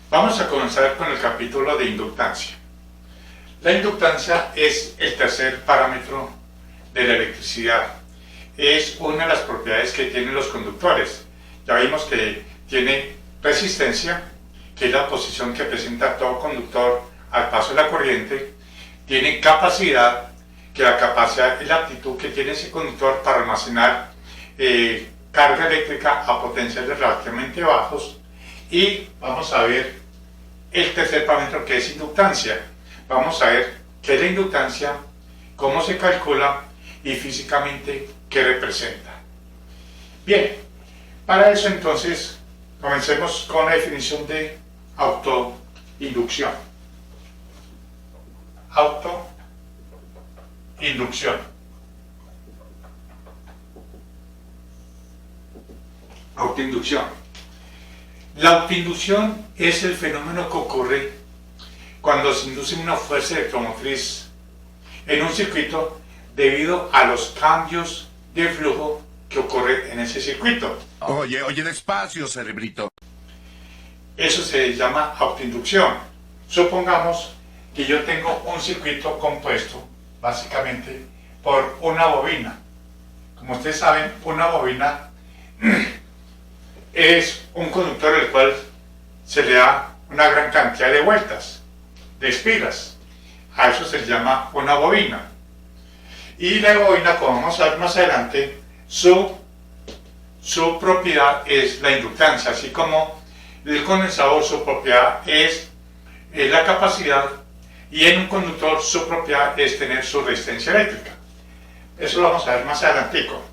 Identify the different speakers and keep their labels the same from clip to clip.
Speaker 1: Vamos a comenzar con el capítulo de inductancia. La inductancia es el tercer parámetro de la electricidad. Es una de las propiedades que tienen los conductores. Ya vimos que tiene resistencia, que es la posición que presenta todo conductor al paso de la corriente. Tiene capacidad, que la capacidad es la aptitud que tiene ese conductor para almacenar carga eléctrica a potenciales relativamente bajos. Y vamos a ver el tercer parámetro, que es inductancia. Vamos a ver qué es la inductancia, cómo se calcula y físicamente qué representa. Bien, para eso entonces comencemos con la definición de autoinducción. Autoinducción. Autoinducción. La autoinducción es el fenómeno que ocurre cuando se induce una fuerza electromotriz en un circuito debido a los cambios de flujo que ocurre en ese circuito.
Speaker 2: Oye, despacio, cerebrito.
Speaker 1: Eso se llama autoinducción. Supongamos que yo tengo un circuito compuesto básicamente por una bobina. Como ustedes saben, una bobina es un conductor al cual se le da una gran cantidad de vueltas, de espiras. A eso se le llama una bobina. Y la bobina, como vamos a ver más adelante, su propiedad es la inductancia, así como el condensador, su propiedad es la capacidad, y en un conductor su propiedad es tener su resistencia eléctrica. Eso lo vamos a ver más adelantico.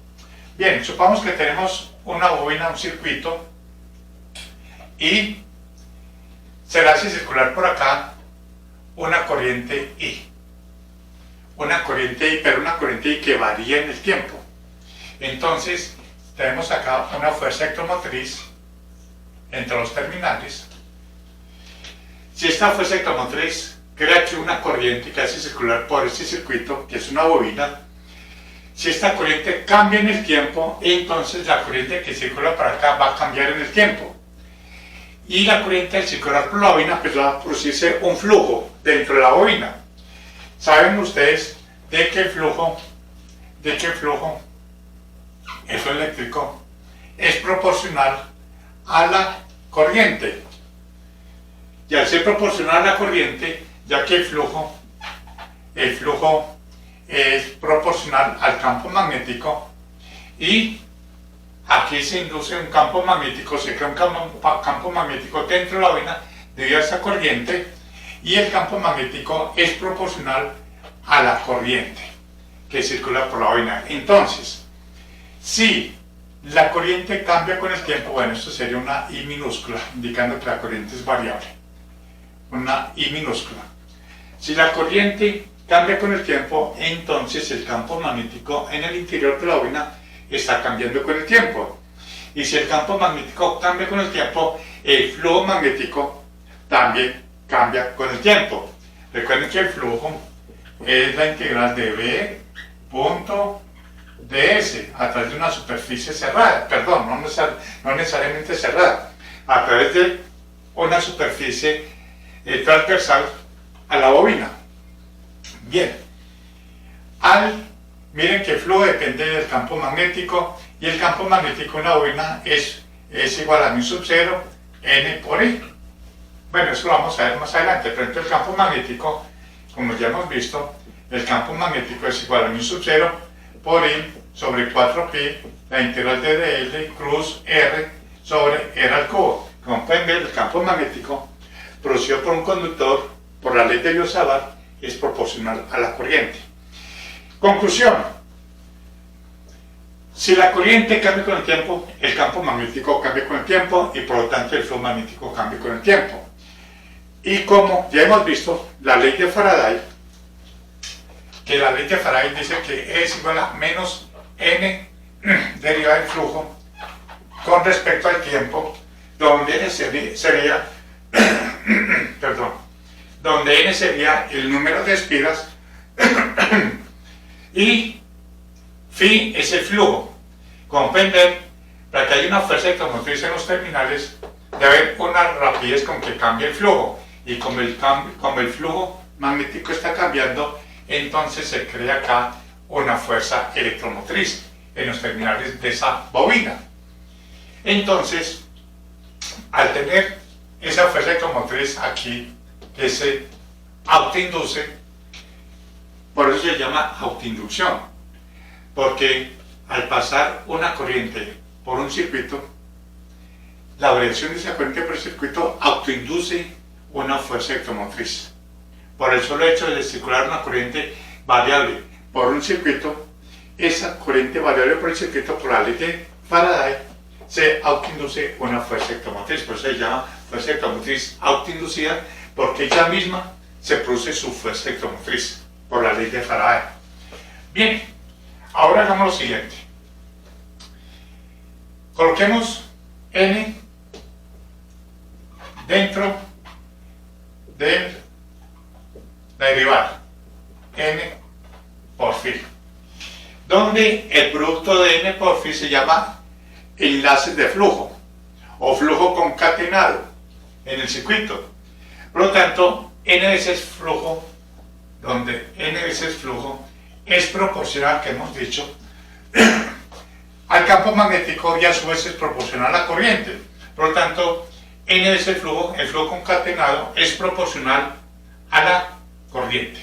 Speaker 1: Bien, supongamos que tenemos una bobina, un circuito, y se le hace circular por acá una corriente I. Una corriente I, pero una corriente I que varía en el tiempo. Entonces, tenemos acá una fuerza electromotriz entre los terminales. Si esta fuerza electromotriz crea aquí una corriente que hace circular por este circuito, que es una bobina, si esta corriente cambia en el tiempo, entonces la corriente que circula para acá va a cambiar en el tiempo. Y la corriente al circular por la bobina pues va a producirse un flujo dentro de la bobina. ¿Saben ustedes de qué flujo el flujo eléctrico es proporcional a la corriente? Y al ser proporcional a la corriente, ya que el flujo es proporcional al campo magnético, y aquí se induce un campo magnético, se crea un campo magnético dentro de la bobina debido a esta corriente, y el campo magnético es proporcional a la corriente que circula por la bobina. Entonces, si la corriente cambia con el tiempo, bueno, esto sería una I minúscula, indicando que la corriente es variable. Una I minúscula. Si la corriente cambia con el tiempo, entonces el campo magnético en el interior de la bobina está cambiando con el tiempo. Y si el campo magnético cambia con el tiempo, el flujo magnético también cambia con el tiempo. Recuerden que el flujo es la integral de B punto ds a través de una superficie cerrada, perdón, no necesariamente cerrada, a través de una superficie transversal a la bobina. Bien, miren que el flujo depende del campo magnético, y el campo magnético en la bobina es igual a μ sub 0 n por I. Bueno, eso lo vamos a ver más adelante, pero entonces el campo magnético, como ya hemos visto, el campo magnético es igual a μ sub 0 por I sobre 4pi, la integral de dl cruz r sobre r al cubo. Como pueden ver, el campo magnético producido por un conductor, por la ley de Biot-Savart, es proporcional a la corriente. Conclusión: si la corriente cambia con el tiempo, el campo magnético cambia con el tiempo, y por lo tanto el flujo magnético cambia con el tiempo. Y como ya hemos visto, la ley de Faraday, que la ley de Faraday dice que es igual a menos n derivada del flujo con respecto al tiempo, donde n sería donde n sería el número de espiras y phi es el flujo. Como pueden ver, para que haya una fuerza electromotriz en los terminales, de haber una rapidez con que cambia el flujo. Y como el flujo magnético está cambiando, entonces se crea acá una fuerza electromotriz en los terminales de esa bobina. Entonces, al tener esa fuerza electromotriz aquí, que se autoinduce, por eso se llama autoinducción, porque al pasar una corriente por un circuito, la variación de esa corriente por el circuito autoinduce una fuerza electromotriz. Por el solo hecho de circular una corriente variable por un circuito, esa corriente variable por el circuito, por la ley de Faraday, se autoinduce una fuerza electromotriz. Por eso se llama fuerza electromotriz autoinducida, porque ella misma se produce su fuerza electromotriz por la ley de Faraday. Bien, ahora hagamos lo siguiente. Coloquemos N dentro de la derivada N por phi, donde el producto de N por phi se llama enlaces de flujo o flujo concatenado en el circuito. Por lo tanto, N veces flujo, donde N veces flujo es proporcional, que hemos dicho, al campo magnético y a su vez es proporcional a la corriente. Por lo tanto, N veces el flujo concatenado es proporcional a la corriente.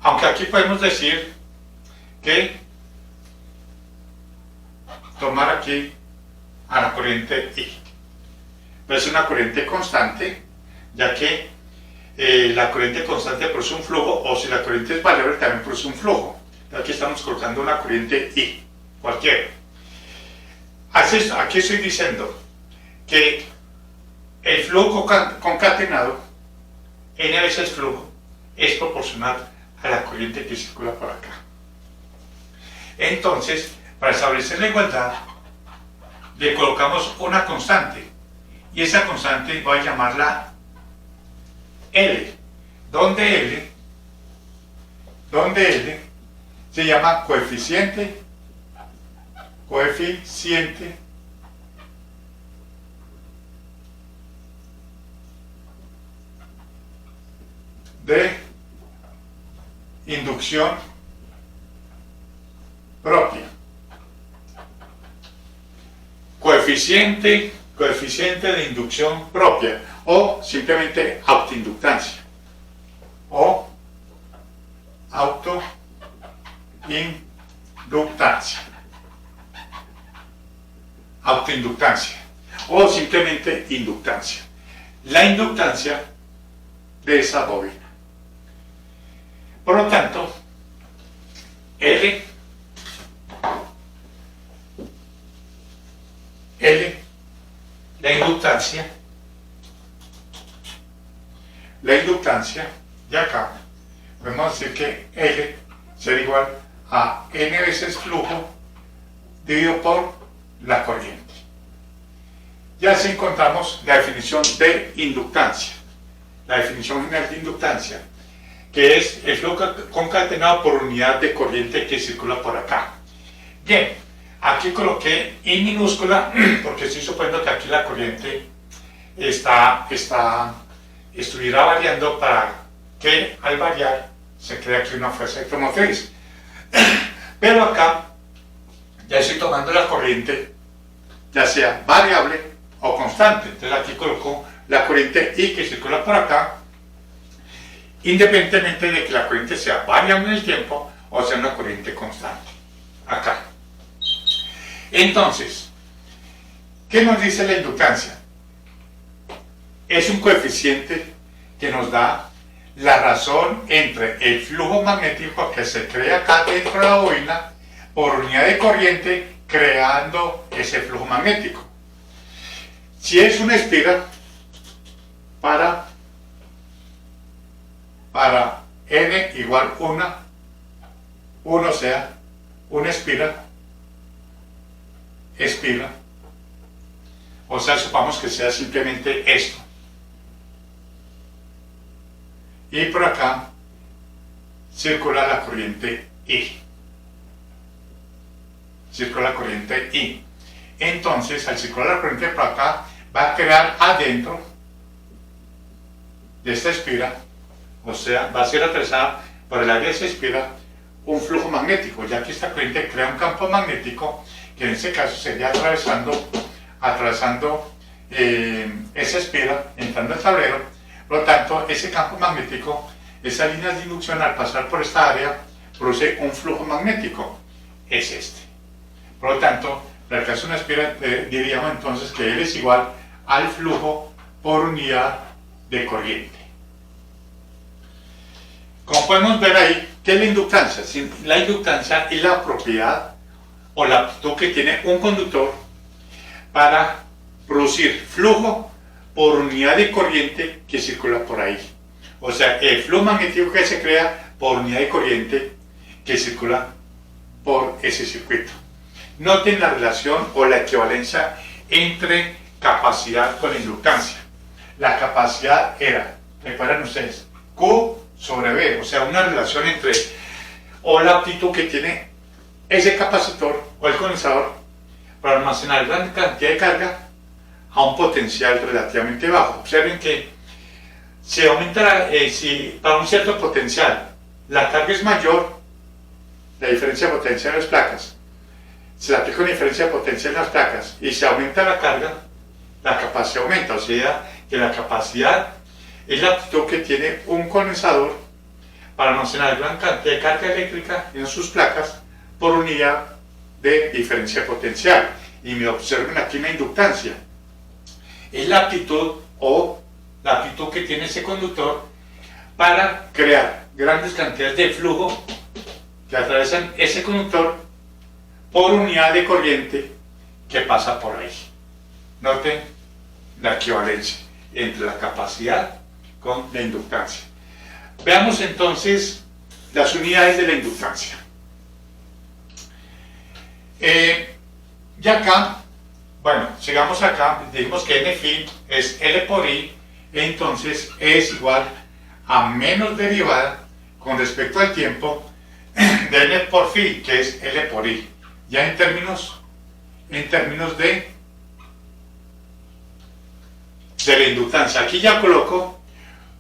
Speaker 1: Aunque aquí podemos decir que tomar aquí a la corriente I. Pero es una corriente constante, ya que la corriente constante produce un flujo, o si la corriente es variable también produce un flujo. Aquí estamos colocando una corriente I, cualquiera. Aquí estoy diciendo que el flujo concatenado, N veces flujo, es proporcional a la corriente que circula por acá. Entonces, para establecer la igualdad, le colocamos una constante, y esa constante voy a llamarla L, donde L se llama coeficiente de inducción propia. Coeficiente de inducción propia, o simplemente autoinductancia, o autoinductancia, o simplemente inductancia. La inductancia de esa bobina. Por lo tanto, L, la inductancia de acá, podemos decir que L será igual a N veces flujo dividido por la corriente. Ya así encontramos la definición de inductancia, la definición general de inductancia, que es el flujo concatenado por unidad de corriente que circula por acá. Bien, aquí coloqué I minúscula porque estoy suponiendo que aquí la corriente estuviera variando, para que al variar se crea aquí una fuerza electromotriz. Pero acá ya estoy tomando la corriente, ya sea variable o constante. Entonces aquí coloco la corriente I que circula por acá, independientemente de que la corriente sea variable en el tiempo o sea una corriente constante. Acá. Entonces, ¿qué nos dice la inductancia? Es un coeficiente que nos da la razón entre el flujo magnético que se crea acá dentro de la bobina por unidad de corriente, creando ese flujo magnético. Si es una espiral, para N igual 1 sea una espiral, o sea, supongamos que sea simplemente esto. Y por acá circula la corriente I. circula la corriente I. Entonces, al circular la corriente por acá, va a crear adentro de esta espiral, o sea, va a ser atravesada por el área de esa espiral un flujo magnético, ya que esta corriente crea un campo magnético que en este caso sería atravesando esa espiral, entrando al tablero. Por lo tanto, ese campo magnético, esas líneas de inducción al pasar por esta área, produce un flujo magnético, es este. Por lo tanto, para el caso de una espiral, diríamos entonces que L es igual al flujo por unidad de corriente. Como podemos ver ahí, ¿qué es la inductancia? La inductancia es la propiedad o la aptitud que tiene un conductor para producir flujo por unidad de corriente que circula por ahí. O sea, el flujo magnético que se crea por unidad de corriente que circula por ese circuito. Noten la relación o la equivalencia entre capacidad con inductancia. La capacidad era, recuerden ustedes, Q sobre B, o sea, una relación entre o la aptitud que tiene ese capacitor o el condensador para almacenar gran cantidad de carga a un potencial relativamente bajo. Observen que se aumenta, si para un cierto potencial la carga es mayor, la diferencia de potencia en las placas, se le aplica una diferencia de potencia en las placas y se aumenta la carga, la capacidad aumenta, o sea que la capacidad es la aptitud que tiene un condensador para almacenar gran cantidad de carga eléctrica en sus placas por unidad de diferencia potencial. Y me observen aquí una inductancia. Es la aptitud o la aptitud que tiene ese conductor para crear grandes cantidades de flujo que atravesan ese conductor por unidad de corriente que pasa por ahí. Noten la equivalencia entre la capacidad con la inductancia. Veamos entonces las unidades de la inductancia. Y acá, bueno, sigamos acá, dijimos que N fin es L por I, entonces E es igual a menos derivada con respecto al tiempo de N por phi, que es L por I. Ya en términos de la inductancia. Aquí ya coloco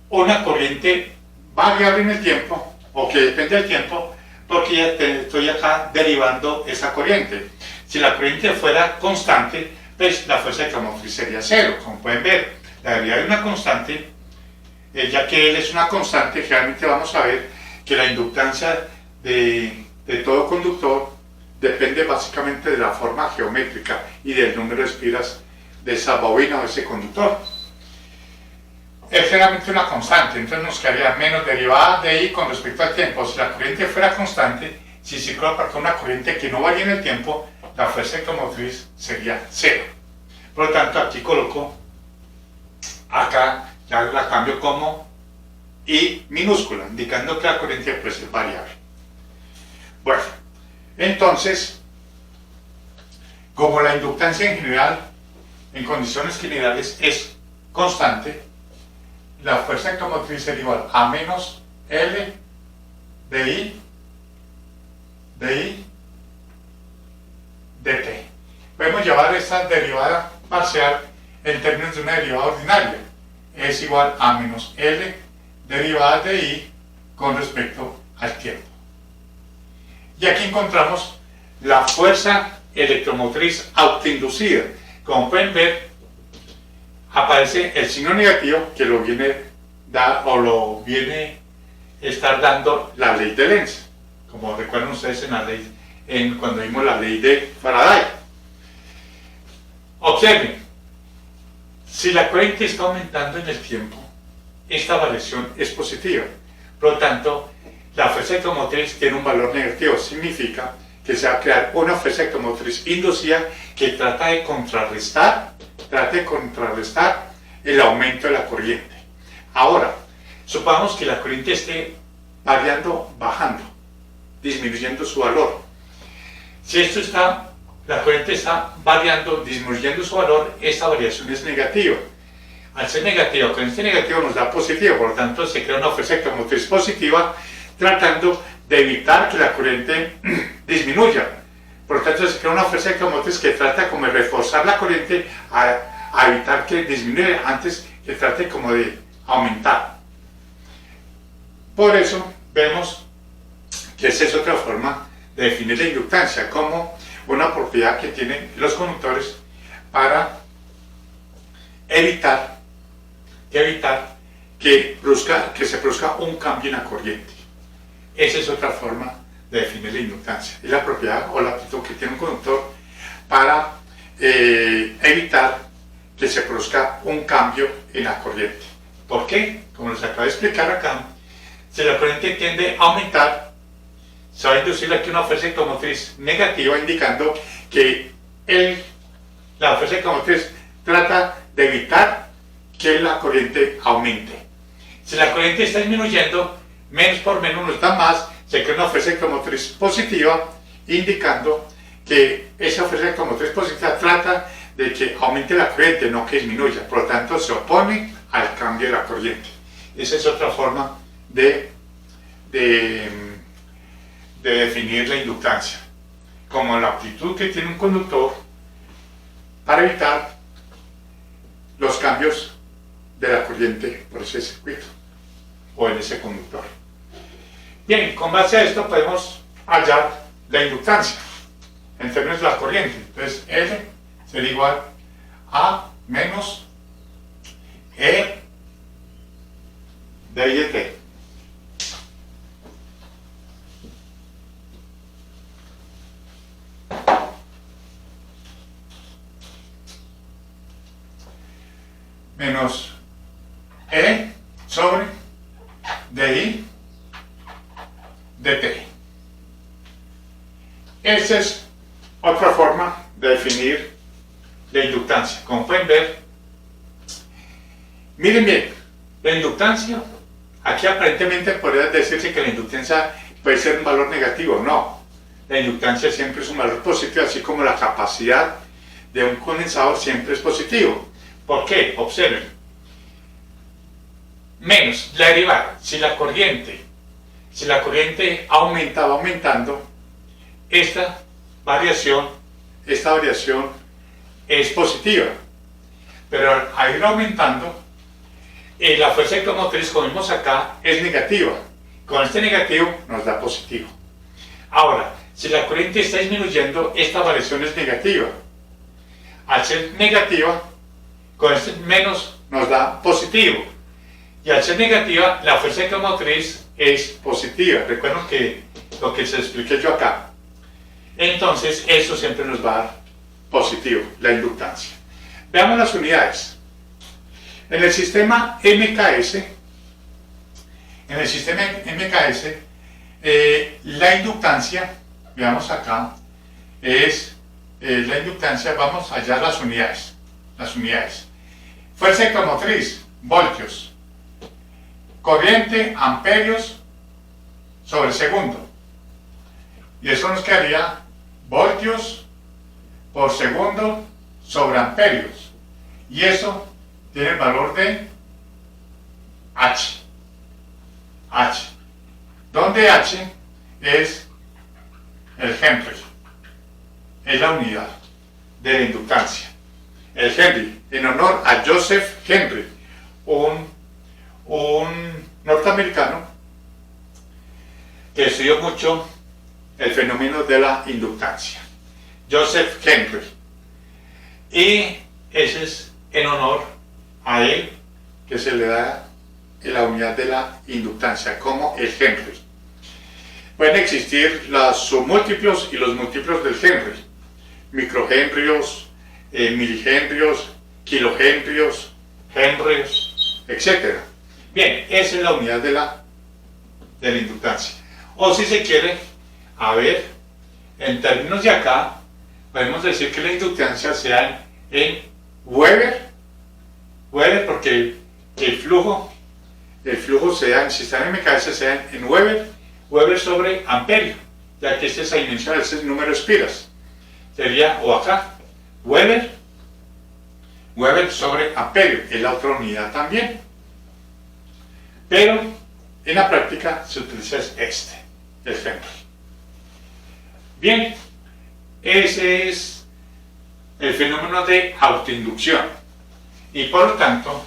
Speaker 1: una corriente variable en el tiempo, o que depende del tiempo, porque ya estoy acá derivando esa corriente. Si la corriente fuera constante, pues la fuerza electromotriz sería cero. Como pueden ver, la derivada de una constante, ya que L es una constante, realmente vamos a ver que la inductancia de todo conductor depende básicamente de la forma geométrica y del número de espiras de esa bobina o ese conductor. Es generalmente una constante, entonces nos quedaría menos derivada de I con respecto al tiempo. Si la corriente fuera constante, si circula por acá una corriente que no varía en el tiempo, la fuerza electromotriz sería cero. Por lo tanto, aquí coloco, acá ya la cambio como I minúscula, indicando que la corriente puede ser variable. Bueno, entonces, como la inductancia en general, en condiciones generales, es constante, la fuerza electromotriz sería igual a menos L de I de T. Podemos llevar esta derivada parcial en términos de una derivada ordinaria. Es igual a menos L derivada de I con respecto al tiempo. Y aquí encontramos la fuerza electromotriz autoinducida. Como pueden ver, aparece el signo negativo que lo viene estar dando la ley de Lenz. Como recuerdan ustedes cuando vimos la ley de Faraday. Observen, si la corriente está aumentando en el tiempo, esta variación es positiva. Por lo tanto, la fuerza electromotriz tiene un valor negativo. Significa que se va a crear una fuerza electromotriz inducida que trata de contrarrestar el aumento de la corriente. Ahora, supongamos que la corriente esté bajando, disminuyendo su valor. Si la corriente está variando, disminuyendo su valor, esta variación es negativa. Al ser negativa, con este negativo nos da positivo, por lo tanto se crea una fuerza electromotriz positiva tratando de evitar que la corriente disminuya. Por lo tanto, se crea una fuerza electromotriz que trata como de reforzar la corriente a evitar que disminuya, antes que trate como de aumentar. Por eso vemos que esa es otra forma de definir la inductancia como una propiedad que tienen los conductores para evitar que se produzca un cambio en la corriente. Esa es otra forma de definir la inductancia. Es la propiedad o la aptitud que tiene un conductor para evitar que se produzca un cambio en la corriente. ¿Por qué? Como les acabo de explicar acá, si la corriente tiende a aumentar, se va a inducir aquí una fuerza electromotriz negativa, indicando que la fuerza electromotriz trata de evitar que la corriente aumente. Si la corriente está disminuyendo, menos por menos nos da más, se crea una fuerza electromotriz positiva, indicando que esa fuerza electromotriz positiva trata de que aumente la corriente, no que disminuya. Por lo tanto, se opone al cambio de la corriente. Esa es otra forma de definir la inductancia, como la aptitud que tiene un conductor para evitar los cambios de la corriente por ese circuito o en ese conductor. Bien, con base a esto podemos hallar la inductancia en términos de la corriente. Entonces, L sería igual a menos E de I de T. Menos E sobre DI de T. Esa es otra forma de definir la inductancia. Como pueden ver, miren bien, la inductancia, aquí aparentemente podría decirse que la inductancia puede ser un valor negativo. No, la inductancia siempre es un valor positivo, así como la capacidad de un condensador siempre es positivo. ¿Por qué? Observen. Menos la derivada. Si la corriente aumenta, va aumentando, esta variación es positiva. Pero al ir aumentando, la fuerza electromotriz, como vimos acá, es negativa. Con este negativo nos da positivo. Ahora, si la corriente está disminuyendo, esta variación es negativa. Al ser negativa, con este menos nos da positivo. Y al ser negativa, la fuerza electromotriz es positiva. Recuerden que lo que se expliqué yo acá. Entonces, eso siempre nos va a dar positivo, la inductancia. Veamos las unidades. En el sistema MKS, la inductancia, veamos acá, es la inductancia, vamos a hallar las unidades. Fuerza electromotriz, voltios. Corriente, amperios sobre segundo. Y eso nos quedaría voltios por segundo sobre amperios. Y eso tiene el valor de H. Donde H es el Henry. Es la unidad de la inductancia. El Henry, en honor a Joseph Henry, un norteamericano que estudió mucho el fenómeno de la inductancia. Joseph Henry. Y ese es en honor a él que se le da la unidad de la inductancia como el Henry. Pueden existir los submúltiplos y los múltiplos del Henry. Microhenrios, milihenrios, kilohenrios, henrios, etc. Bien, esa es la unidad de la inductancia. O si se quiere, a ver, en términos de acá, podemos decir que la inductancia sea en Weber porque el flujo sea en sistema MKS sea en Weber sobre amperio, ya que esta es la dimensión, ese es el número de espiras. Sería, o acá, Weber sobre amperio, es la otra unidad también. Pero en la práctica se utiliza el Henry. Bien, Ese es el fenómeno de autoinducción. Y por lo tanto,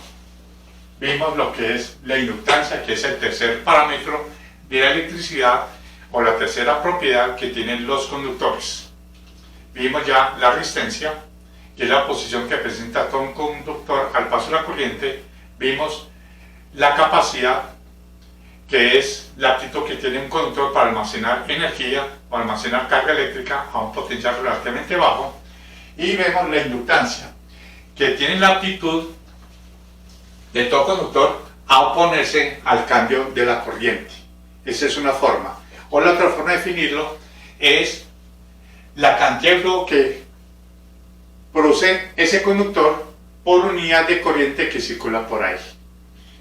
Speaker 1: vimos lo que es la inductancia, que es el tercer parámetro de la electricidad o la tercera propiedad que tienen los conductores. Vimos ya la resistencia, que es la posición que presenta todo un conductor al paso de la corriente. Vimos la capacidad, que es la aptitud que tiene un conductor para almacenar energía o almacenar carga eléctrica a un potencial relativamente bajo. Y vemos la inductancia, que tiene la aptitud de todo conductor a oponerse al cambio de la corriente. Esa es una forma. O la otra forma de definirlo es la cantidad de flujo que produce ese conductor por unidad de corriente que circula por ahí.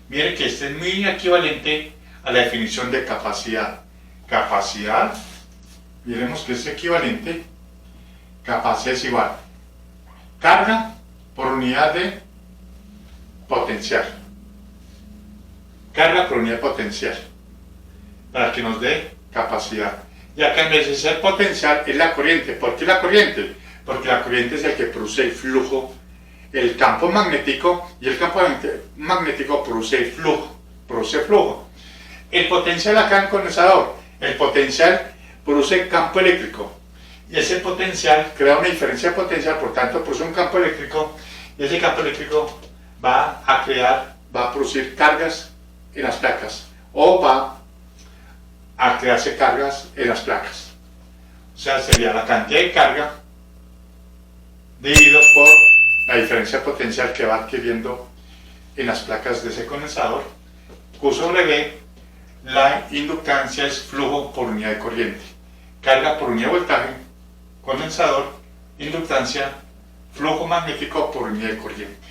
Speaker 1: Miren que este es muy equivalente a la definición de capacidad. Capacidad, miremos que es equivalente. Capacidad es igual carga por unidad de potencial. Carga por unidad de potencial, para que nos dé capacidad. Y acá en vez de ser potencial es la corriente. ¿Por qué la corriente? Porque la corriente es el que produce el flujo, el campo magnético, y el campo magnético produce flujo. El potencial acá en el condensador, el potencial produce campo eléctrico. Y ese potencial crea una diferencia de potencial, por tanto produce un campo eléctrico, y ese campo eléctrico va a producir cargas en las placas, o va a crearse cargas en las placas. O sea, sería la cantidad de carga dividido por la diferencia potencial que va adquiriendo en las placas de ese condensador. Q sobre V, la inductancia es flujo por unidad de corriente, carga por unidad de voltaje, condensador, inductancia, flujo magnético por unidad de corriente.